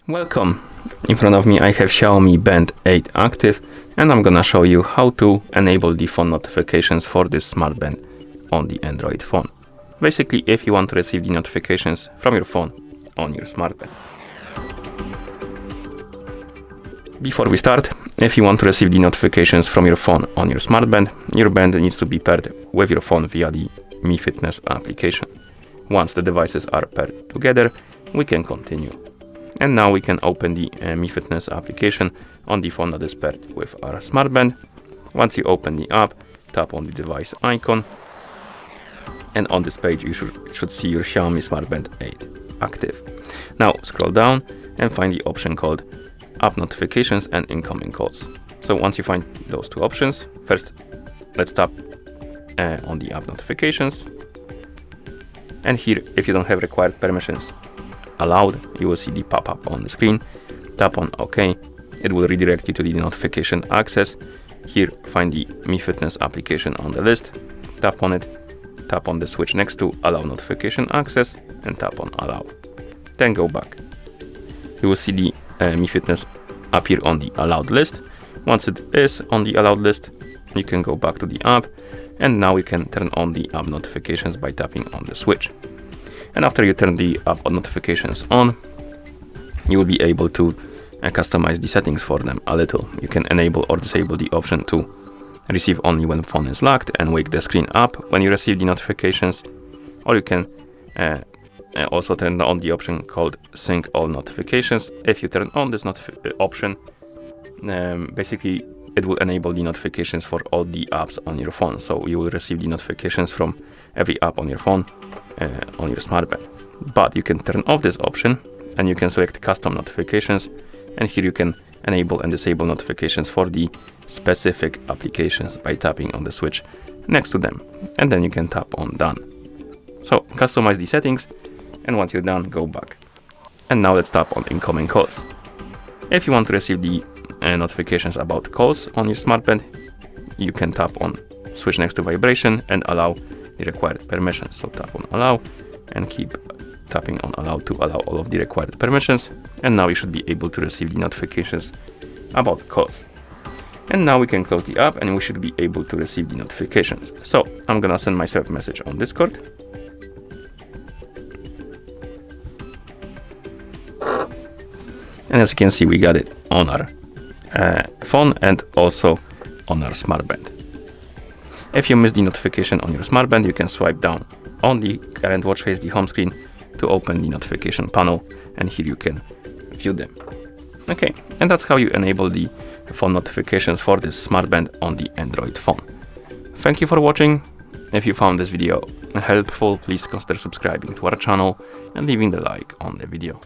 Welcome! In front of me I have Xiaomi Band 8 active, and I'm gonna show you how to enable the phone notifications for this smart band on the Android phone. Basically, if you want to receive the notifications from your phone on your smart band. Before we start, if you want to receive the notifications from your phone on your smart band, your band needs to be paired with your phone via the Mi Fitness application. Once the devices are paired together, we can continue. And now we can open the Mi Fitness application on the phone that is paired with our smart band. Once you open the app, tap on the device icon, and on this page you should see your Xiaomi Smart Band 8 active. Now scroll down and find the option called App Notifications and Incoming Calls. So once you find those two options, first let's tap on the App Notifications. And here, if you don't have required permissions allowed, you will see the pop-up on the screen. Tap on OK. It will redirect you to the notification access. Here, find the Mi Fitness application on the list. Tap on it. Tap on the switch next to Allow Notification Access and tap on Allow. Then go back. You will see the Mi Fitness appear on the allowed list. Once it is on the allowed list, you can go back to the app, and now we can turn on the app notifications by tapping on the switch. And after you turn the app notifications on, you will be able to customize the settings for them a little. You can enable or disable the option to receive only when phone is locked and wake the screen up when you receive the notifications, or you can also turn on the option called Sync All Notifications. If you turn on this option, basically it will enable the notifications for all the apps on your phone. So you will receive the notifications from every app on your phone on your smart band. But you can turn off this option and you can select Custom Notifications, and here you can enable and disable notifications for the specific applications by tapping on the switch next to them, and then you can tap on Done. So customize the settings, and once you're done, go back. And now let's tap on Incoming Calls. If you want to receive the notifications about calls on your smart band, you can tap on switch next to vibration and allow the required permissions. So tap on Allow and keep tapping on Allow to allow all of the required permissions, and now you should be able to receive the notifications about calls. And now we can close the app and we should be able to receive the notifications. So I'm gonna send myself a message on Discord. And as you can see, we got it on our phone and also on our smart band. If you miss the notification on your smart band, you can swipe down on the current watch face, the home screen, to open the notification panel, and here you can view them. Okay, and that's how you enable the phone notifications for this smart band on the Android phone. Thank you for watching. If you found this video helpful, please consider subscribing to our channel and leaving the like on the video.